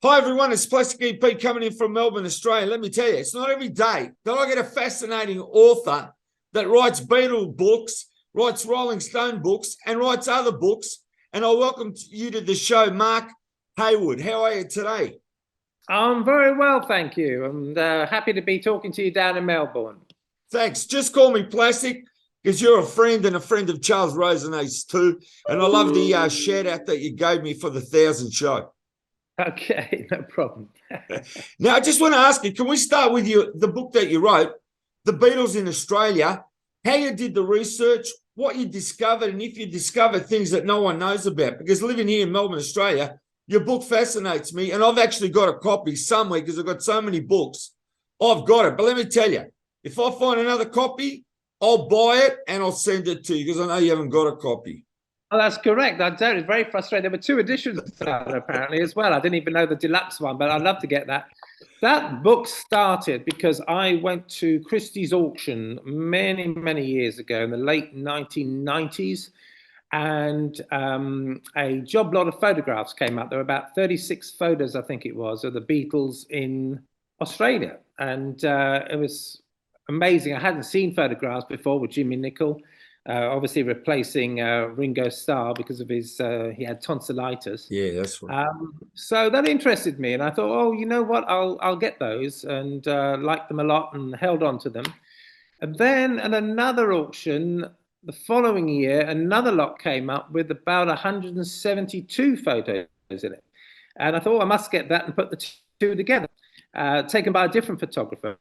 Hi everyone, it's Plastic EP coming in from Melbourne, Australia. Let me tell you, it's not every day that I get a fascinating author that writes Beatle books, writes Rolling Stone books, and writes other books. And I welcome you to the show, Mark Hayward. How are you today? I'm very well, thank you. I'm happy to be talking to you down in Melbourne. Thanks. Just call me Plastic because you're a friend and a friend of Charles Rosenace too. And I love the shout out that you gave me for the 1,000 show. Okay, no problem. Now, I just want to ask you, can we start with the book that you wrote, The Beatles in Australia, how you did the research, what you discovered, and if you discovered things that no one knows about? Because living here in Melbourne, Australia, your book fascinates me, and I've actually got a copy somewhere because I've got so many books. I've got it. But let me tell you, if I find another copy, I'll buy it and I'll send it to you because I know you haven't got a copy. Oh, that's correct. I don't. It's very frustrating. There were two editions apparently as well. I didn't even know the deluxe one, but I'd love to get that. That book started because I went to Christie's auction many, many years ago in the late 1990s, and a job lot of photographs came up. There were about 36 photos, I think it was, of the Beatles in Australia, and it was amazing. I hadn't seen photographs before with Jimmy Nicol. Obviously replacing Ringo Starr because of his he had tonsillitis. Yeah, that's right. So that interested me, and I thought, oh, you know what, I'll get those, and liked them a lot and held on to them. And then at another auction the following year, another lot came up with about 172 photos in it, and I thought I must get that and put the two together, taken by a different photographer.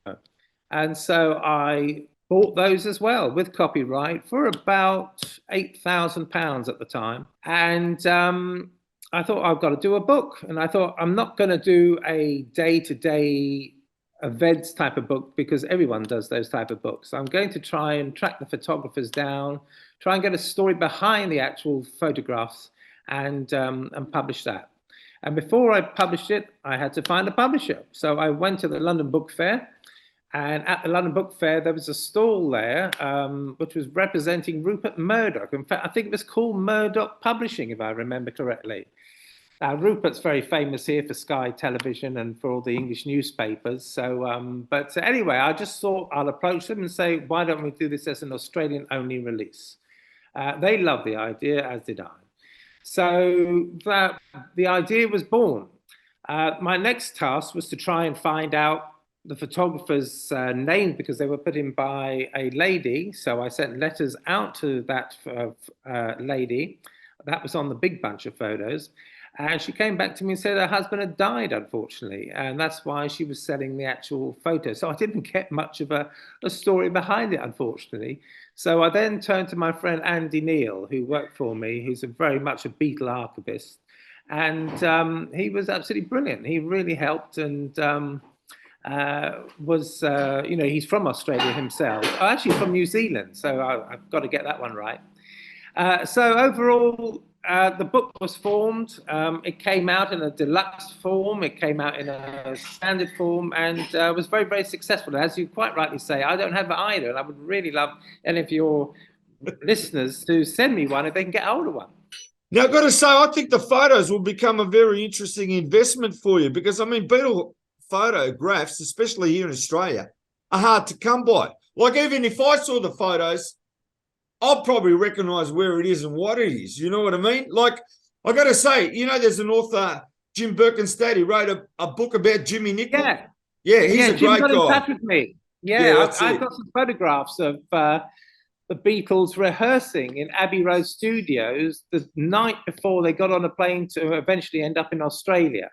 And so I bought those as well with copyright for about £8,000 at the time. And I thought, I've got to do a book. And I thought, I'm not going to do a day-to-day events type of book because everyone does those type of books. I'm going to try and track the photographers down, try and get a story behind the actual photographs, and publish that. And before I published it, I had to find a publisher. So I went to the London Book Fair. And at the London Book Fair, there was a stall there which was representing Rupert Murdoch. In fact, I think it was called Murdoch Publishing, if I remember correctly. Rupert's very famous here for Sky Television and for all the English newspapers. So, but anyway, I just thought I'll approach them and say, why don't we do this as an Australian-only release? They loved the idea, as did I. So the idea was born. My next task was to try and find out the photographer's name because they were put in by a lady. So I sent letters out to that lady. That was on the big bunch of photos. And she came back to me and said her husband had died, unfortunately. And that's why she was selling the actual photo. So I didn't get much of a story behind it, unfortunately. So I then turned to my friend Andy Neal, who worked for me, who's very much a Beatle archivist. And he was absolutely brilliant. He really helped, and you know, he's from Australia himself, actually from New Zealand, so I've got to get that one right. So overall, the book was formed. It came out in a deluxe form, it came out in a standard form, and was very, very successful. As you quite rightly say, I don't have it either, and I would really love any of your listeners to send me one if they can get hold of one. Now, I've got to say, I think the photos will become a very interesting investment for you because, I mean, Beatle photographs, especially here in Australia, are hard to come by. Like, even if I saw the photos, I'll probably recognize where it is and what it is. You know what I mean? Like, I got to say, you know, there's an author, Jim Birkenstad, he wrote a book about Jimmy Nicol. Yeah, he's a Jim great got guy. in touch with me. I've got some photographs of the Beatles rehearsing in Abbey Road Studios the night before they got on a plane to eventually end up in Australia.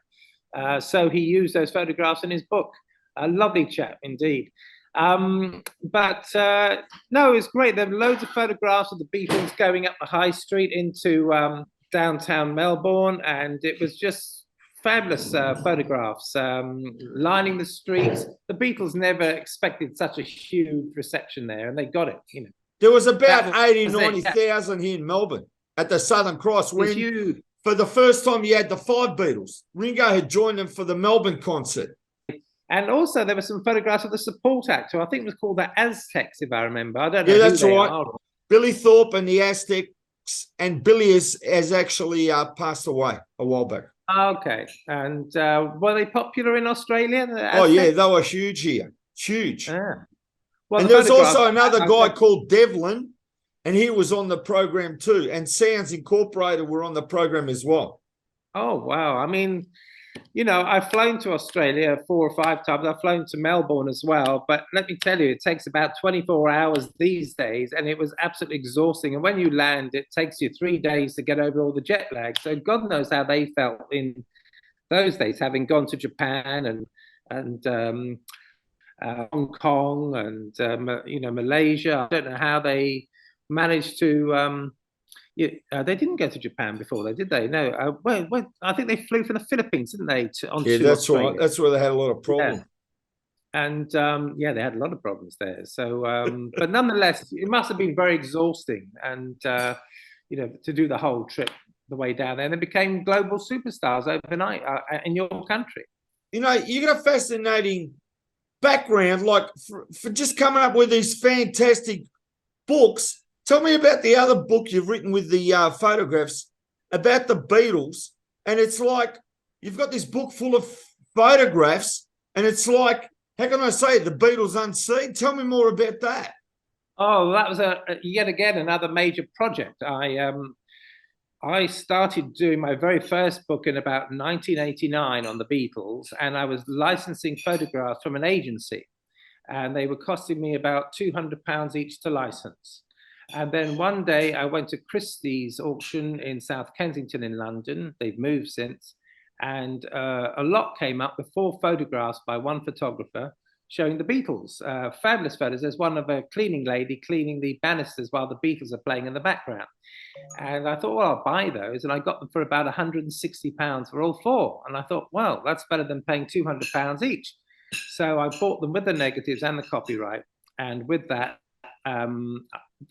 So he used those photographs in his book. A lovely chap indeed. No, it's great. There were loads of photographs of the Beatles going up the high street into downtown Melbourne, and it was just fabulous photographs lining the streets. The Beatles never expected such a huge reception there, and they got it. You know, there was about 90,000 here in Melbourne at the Southern Cross when, for the first time, you had the five Beatles. Ringo had joined them for the Melbourne concert. And also there were some photographs of the support act, who I think was called the Aztecs, if I remember. I don't know. Yeah, that's right. Billy Thorpe and the Aztecs, and Billy has actually passed away a while back. Okay. And were they popular in Australia, the Oh yeah, Aztecs? they were huge here, huge. Yeah. Well, And the there was photographs. also another I guy went, called Devlin, and he was on the program too. And Sounds Incorporated were on the program as well. oh, wow. I mean, you know, I've flown to Australia 4 or 5 times. I've flown to Melbourne as well. But let me tell you, it takes about 24 hours these days, and it was absolutely exhausting. And when you land, it takes you 3 days to get over all the jet lag. So God knows how they felt in those days, having gone to Japan and Hong Kong and you know, Malaysia. I don't know how they managed to. Yeah, they didn't go to Japan before, though, did they? No. I think they flew from the Philippines, didn't they, Yeah, onto that's right. Australia? That's where they had a lot of Yeah. problems. And yeah, they had a lot of problems there. So, but nonetheless, it must have been very exhausting, and you know, to do the whole trip the way down there. And they became global superstars overnight in your country. You know, you got a fascinating background, like for just coming up with these fantastic books. Tell me about the other book you've written with the photographs about the Beatles. And it's like you've got this book full of photographs, and it's like, how can I say it? The Beatles Unseen. Tell me more about that. Oh, that was yet again another major project. I started doing my very first book in about 1989 on the Beatles, and I was licensing photographs from an agency, and they were costing me about £200 each to license. And then one day I went to Christie's auction in South Kensington in London. They've moved since. And a lot came up with 4 photographs by one photographer showing the Beatles. Fabulous photos. There's one of a cleaning lady cleaning the banisters while the Beatles are playing in the background. And I thought, well, I'll buy those. And I got them for about £160 for all 4. And I thought, well, that's better than paying £200 each. So I bought them with the negatives and the copyright. And with that,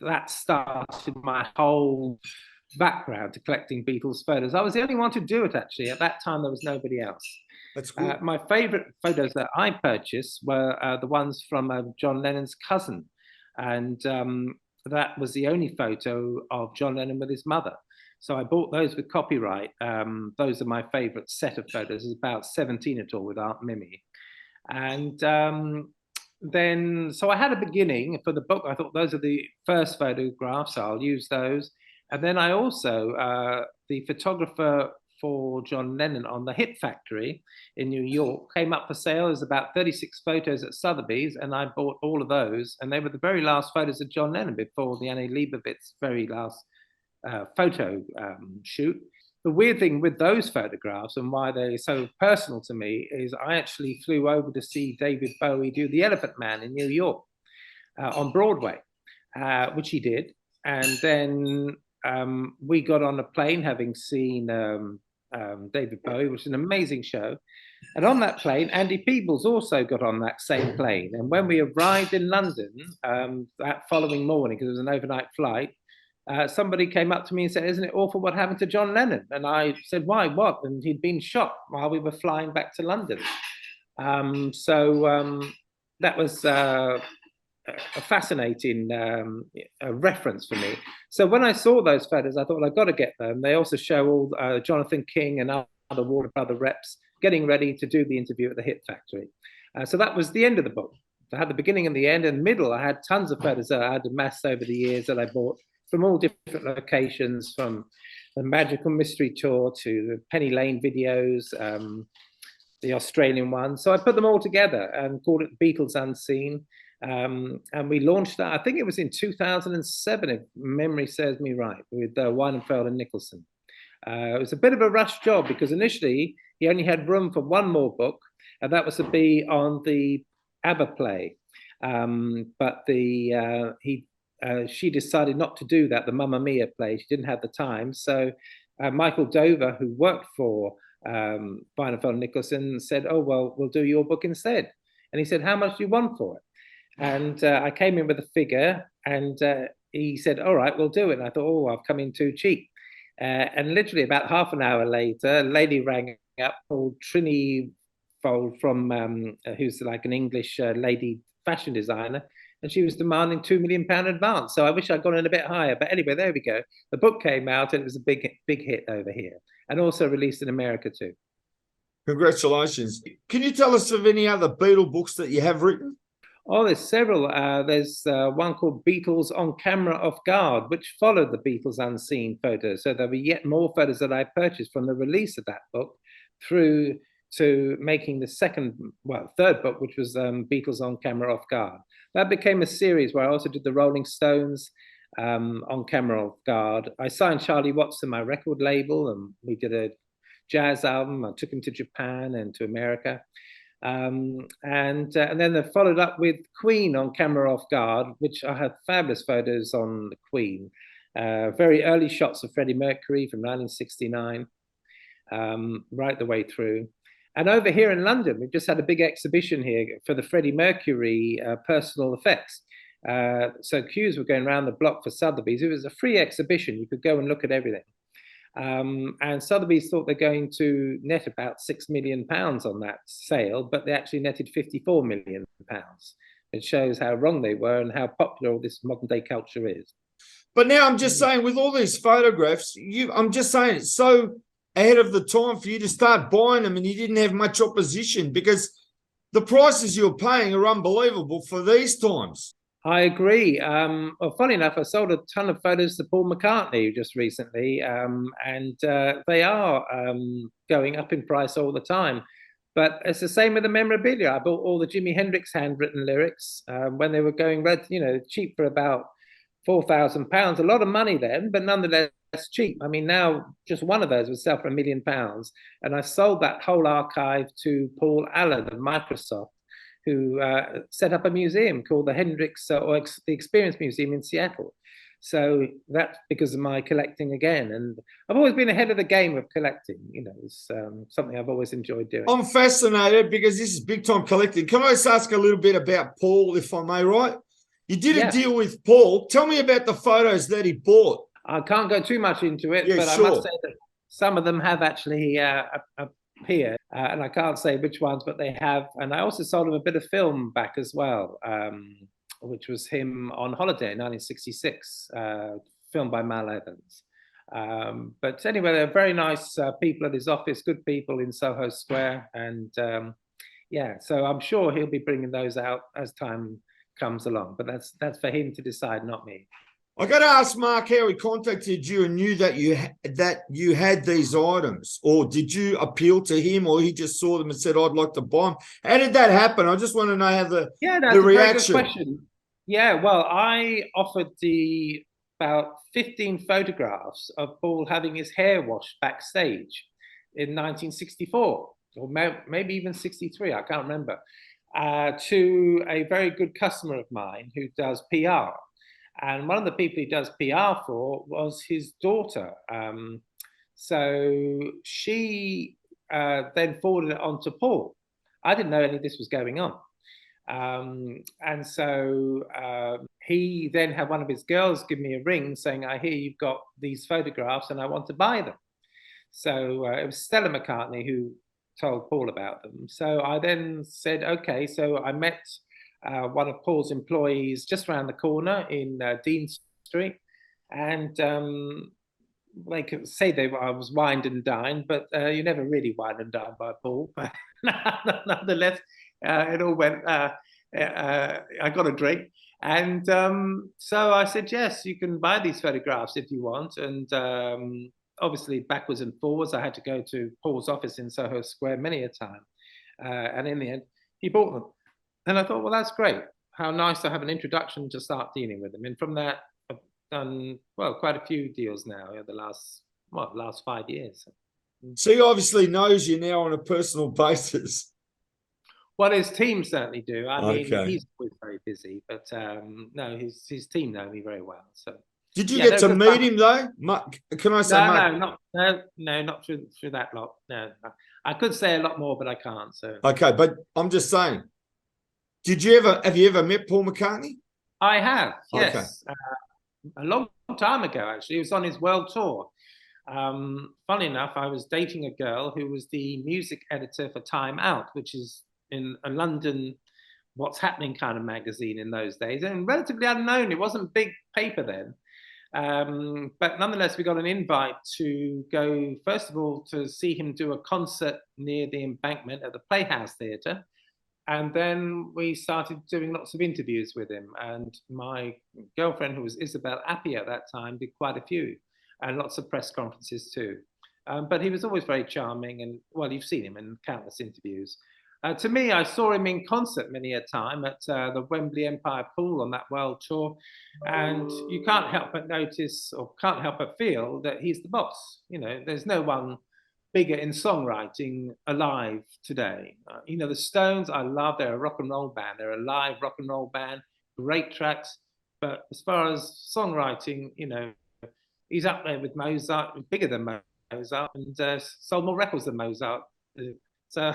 that started my whole background to collecting Beatles photos. I was the only one to do it, actually. At that time, there was nobody else. That's good. My favorite photos that I purchased were the ones from John Lennon's cousin. And that was the only photo of John Lennon with his mother. So I bought those with copyright. Those are my favorite set of photos. There's about 17 at all with Aunt Mimi. And then, so I had a beginning for the book. I thought those are the first photographs, so I'll use those. And then I also, the photographer for John Lennon on the Hit Factory in New York came up for sale. There's about 36 photos at Sotheby's, and I bought all of those. And they were the very last photos of John Lennon before the Annie Leibovitz very last photo shoot. The weird thing with those photographs and why they're so personal to me is I actually flew over to see David Bowie do The Elephant Man in New York on Broadway, which he did. And then we got on a plane having seen David Bowie, which is an amazing show. And on that plane, Andy Peebles also got on that same plane. And when we arrived in London that following morning, because it was an overnight flight, somebody came up to me and said, "Isn't it awful what happened to John Lennon?" And I said, "Why? What?" And he'd been shot while we were flying back to London. That was a fascinating reference for me. So when I saw those photos, I thought, well, I've got to get them. They also show all Jonathan King and other Warner Brother reps getting ready to do the interview at the Hit Factory. So that was the end of the book. I had the beginning and the end, and middle. I had tons of photos that I had amassed over the years that I bought from all different locations, from the Magical Mystery Tour to the Penny Lane videos, the Australian one. So I put them all together and called it Beatles Unseen. And we launched that, I think it was in 2007, if memory serves me right, with Weinfeld and Nicholson. It was a bit of a rush job because initially he only had room for one more book, and that was to be on the ABBA play. But she decided not to do that, the Mamma Mia play. She didn't have the time. So Michael Dover, who worked for Weinfeld and Nicholson, said, "Oh, well, we'll do your book instead." And he said, "How much do you want for it?" And I came in with a figure, and he said, "All right, we'll do it." And I thought, "Oh, I've come in too cheap." And literally about half an hour later, a lady rang up called Trini Fold from who's like an English lady fashion designer. and she was demanding £2 million advance. So I wish I'd gone in a bit higher. But anyway, there we go. The book came out and it was a big hit over here, and also released in America too. Congratulations. Can you tell us of any other Beatle books that you have written? Oh, there's several. There's one called Beatles on Camera Off Guard, which followed the Beatles Unseen photos. So there'll be yet more photos that I purchased from the release of that book through to making the third book, which was Beatles on Camera Off Guard. That became a series where I also did the Rolling Stones on Camera Off Guard. I signed Charlie Watts to my record label, and we did a jazz album. I took him to Japan and to America. And then they followed up with Queen on Camera Off Guard, which I had fabulous photos on the Queen. Very early shots of Freddie Mercury from 1969, right the way through. And over here in London, we've just had a big exhibition here for the Freddie Mercury personal effects. So queues were going around the block for Sotheby's. It was a free exhibition. You could go and look at everything. And Sotheby's thought they're going to net about £6 million on that sale, but they actually netted £54 million. It shows how wrong they were and how popular all this modern day culture is. But now I'm just saying, with all these photographs, I'm just saying it's so ahead of the time for you to start buying them, and you didn't have much opposition, because the prices you're paying are unbelievable for these times. I agree. Well, funny enough, I sold a ton of photos to Paul McCartney just recently, and they are going up in price all the time. But it's the same with the memorabilia. I bought all the Jimi Hendrix handwritten lyrics when they were going cheap for about £4,000. A lot of money then, but nonetheless cheap. I mean, now just one of those would sell for £1 million, and I sold that whole archive to Paul Allen of Microsoft, who set up a museum called the Hendrix or the Experience Museum in Seattle. So that's because of my collecting again. And I've always been ahead of the game of collecting. It's something I've always enjoyed doing. I'm fascinated because this is big time collecting. Can I just ask a little bit about Paul, if I may, right? You did a deal with Paul. Tell me about the photos that he bought. I can't go too much into it, but sure. I must say that some of them have actually appeared, and I can't say which ones, but they have. And I also sold him a bit of film back as well, which was him on holiday in 1966, filmed by Mal Evans. But anyway, they're very nice people at his office, good people in Soho Square. And so I'm sure he'll be bringing those out as time comes along. But that's for him to decide, not me. I got to ask Mark how he contacted you and knew that you had these items, or did you appeal to him, or he just saw them and said, "I'd like to buy them"? How did that happen? I just want to know how the that's reaction. A very good question. Yeah, well, I offered about 15 photographs of Paul having his hair washed backstage in 1964, or maybe even 63. I can't remember. To a very good customer of mine who does PR. And one of the people he does PR for was his daughter. So she then forwarded it on to Paul. I didn't know any of this was going on. And so he then had one of his girls give me a ring saying, "I hear you've got these photographs and I want to buy them." So it was Stella McCartney who told Paul about them. So I then said, okay. So I met one of Paul's employees just around the corner in Dean Street, and they could say I was wined and dined, but you never really wined and dined by Paul. But nonetheless, it all went. I got a drink, and so I said, yes, you can buy these photographs if you want. And obviously, backwards and forwards, I had to go to Paul's office in Soho Square many a time, and in the end, he bought them. And I thought, well, that's great. How nice to have an introduction to start dealing with them. And from that, I've done, quite a few deals now in the last 5 years. So he obviously knows you now on a personal basis. Well, his team certainly do. I mean, he's always very busy, but no, his team know me very well. So. Did you get to meet him though? Can I say? No, not through that lot. No, I could say a lot more, but I can't. So. Okay, but I'm just saying. Have you ever met Paul McCartney? I have, yes. Okay. A long time ago, actually. He was on his world tour. Funny enough, I was dating a girl who was the music editor for Time Out, which is in a London what's happening kind of magazine in those days, and relatively unknown. It wasn't big paper then. But nonetheless, we got an invite to go, first of all, to see him do a concert near the Embankment at the Playhouse Theatre. And then we started doing lots of interviews with him. And my girlfriend, who was Isabel Appy at that time, did quite a few, and lots of press conferences too. But he was always very charming. And, well, you've seen him in countless interviews. To me, I saw him in concert many a time at the Wembley Empire Pool on that world tour. And you can't help but notice, or can't help but feel, that he's the boss. You know, there's no one bigger in songwriting alive today. You know, the Stones, I love, they're a rock and roll band. They're a live rock and roll band, great tracks. But as far as songwriting, you know, he's up there with Mozart, bigger than Mozart, and sold more records than Mozart. So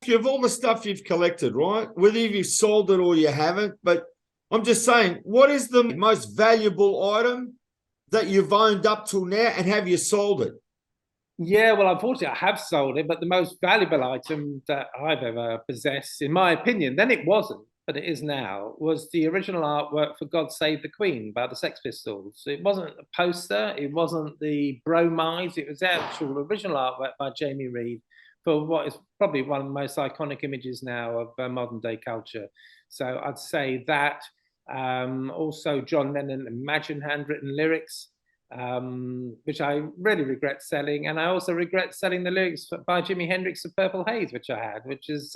you have all the stuff you've collected, right? Whether you've sold it or you haven't, but I'm just saying, what is the most valuable item that you've owned up till now, and have you sold it? Yeah, well, unfortunately, I have sold it, but the most valuable item that I've ever possessed, in my opinion, then it wasn't, but it is now, was the original artwork for God Save the Queen by the Sex Pistols. It wasn't a poster, it wasn't the bromides, it was the actual original artwork by Jamie Reed for what is probably one of the most iconic images now of modern day culture. So I'd say that. Also John Lennon Imagine handwritten lyrics, which I really regret selling. And I also regret selling the lyrics by Jimi Hendrix of Purple Haze, which I had, which is,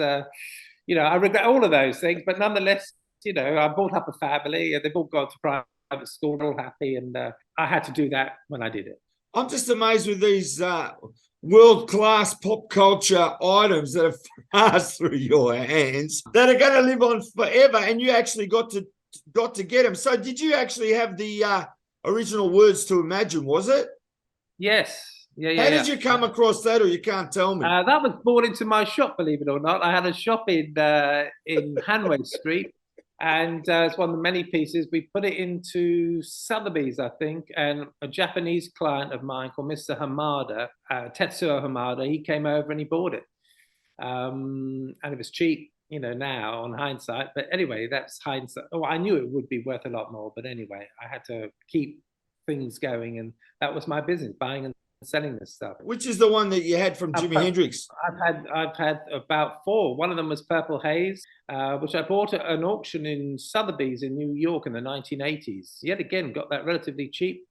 you know, I regret all of those things, but nonetheless, you know, I brought up a family, and they've all gone to private school, they're all happy, and I had to do that when I did it. I'm just amazed with these world-class pop culture items that have passed through your hands that are going to live on forever, and you actually got to get them. So did you actually have the original words to Imagine, was it? Yes. Yeah. How did you come across that, or you can't tell me? That was brought into my shop, believe it or not. I had a shop in Hanway Street, and it's one of the many pieces. We put it into Sotheby's, I think, and a Japanese client of mine called Mr. Hamada, Tetsuo Hamada, he came over and he bought it. And it was cheap, you know, now on hindsight. But anyway, that's hindsight. Oh, I knew it would be worth a lot more. But anyway, I had to keep things going. And that was my business, buying and selling this stuff. Which is the one that you had from Jimi Hendrix? I've had about 4. One of them was Purple Haze, which I bought at an auction in Sotheby's in New York in the 1980s. Yet again, got that relatively cheap.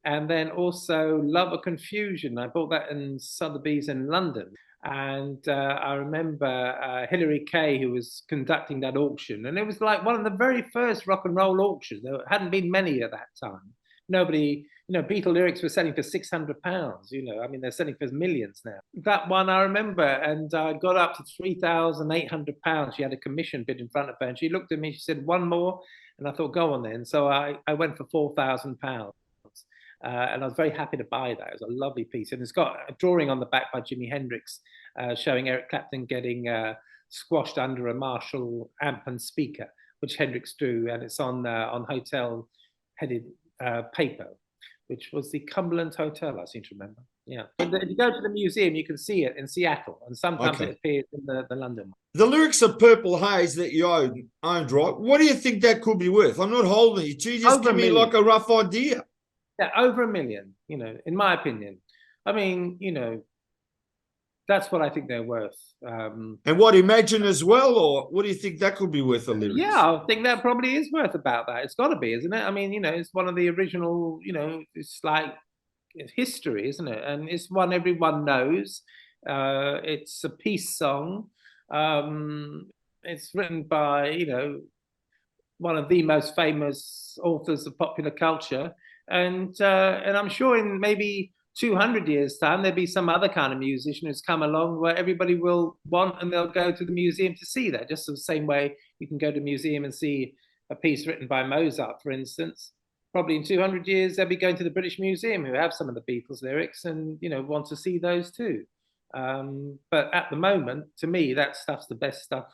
And then also Love or Confusion. I bought that in Sotheby's in London. And I remember Hilary Kay, who was conducting that auction. And it was like one of the very first rock and roll auctions. There hadn't been many at that time. Nobody, you know, Beatle lyrics were selling for £600, you know, I mean, they're selling for millions now. That one I remember, and I got up to £3,800. She had a commission bid in front of her, and she looked at me, she said, one more, and I thought, go on then. So I went for £4,000. And I was very happy to buy that. It was a lovely piece. And it's got a drawing on the back by Jimi Hendrix showing Eric Clapton getting squashed under a Marshall amp and speaker, which Hendrix drew. And it's on hotel-headed paper, which was the Cumberland Hotel, I seem to remember. Yeah. But if you go to the museum, you can see it in Seattle. And sometimes it appears in the London one. The lyrics of Purple Haze that you owned, right? What do you think that could be worth? I'm not holding it. You just give me like a rough idea. Yeah, over $1 million, you know, in my opinion. I mean, you know, that's what I think they're worth. And what, Imagine as well, or what do you think that could be worth, the lyrics? Yeah, I think that probably is worth about that. It's got to be, isn't it? I mean, you know, it's one of the original, you know, it's like history, isn't it? And it's one everyone knows. It's a peace song. It's written by, you know, one of the most famous authors of popular culture. And I'm sure in maybe 200 years' time, there'll be some other kind of musician who's come along where everybody will want, and they'll go to the museum to see that. Just the same way you can go to a museum and see a piece written by Mozart, for instance. Probably in 200 years, they'll be going to the British Museum who have some of the Beatles lyrics and, you know, want to see those too. But at the moment, to me, that stuff's the best stuff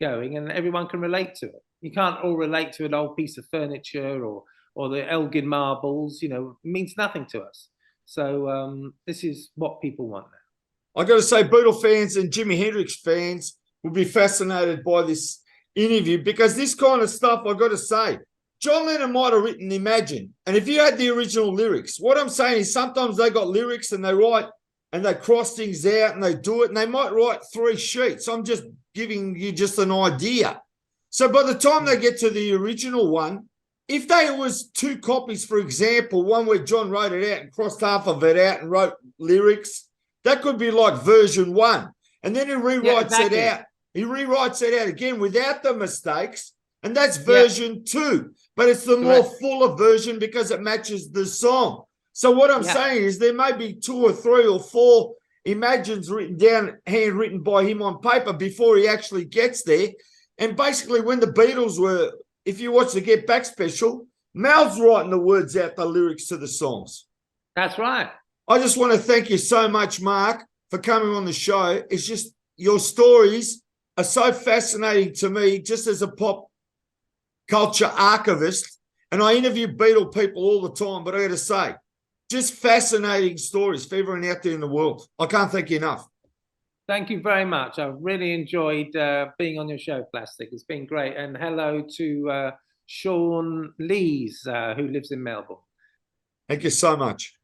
going, and everyone can relate to it. You can't all relate to an old piece of furniture or the Elgin marbles, you know, means nothing to us. So this is what people want now. I got to say, Beatle fans and Jimi Hendrix fans will be fascinated by this interview, because this kind of stuff, I got to say, John Lennon might have written Imagine. And if you had the original lyrics, what I'm saying is sometimes they got lyrics and they write and they cross things out and they do it, and they might write 3 sheets. I'm just giving you just an idea. So by the time they get to the original one, if there was 2 copies, for example, one where John wrote it out and crossed half of it out and wrote lyrics, that could be like version 1. And then he rewrites it out. He rewrites it out again without the mistakes, and that's version 2. But it's the more fuller version because it matches the song. So what I'm saying is there may be 2 or 3 or 4 Imagines written down, handwritten by him on paper before he actually gets there. And basically when the Beatles were, if you watch the Get Back special, Mal's writing the words out, the lyrics to the songs. That's right. I just want to thank you so much, Mark, for coming on the show. It's just your stories are so fascinating to me, just as a pop culture archivist. And I interview Beatle people all the time, but I got to say, just fascinating stories for everyone out there in the world. I can't thank you enough. Thank you very much. I've really enjoyed being on your show, Plastic. It's been great. And hello to Sean Lees, who lives in Melbourne. Thank you so much.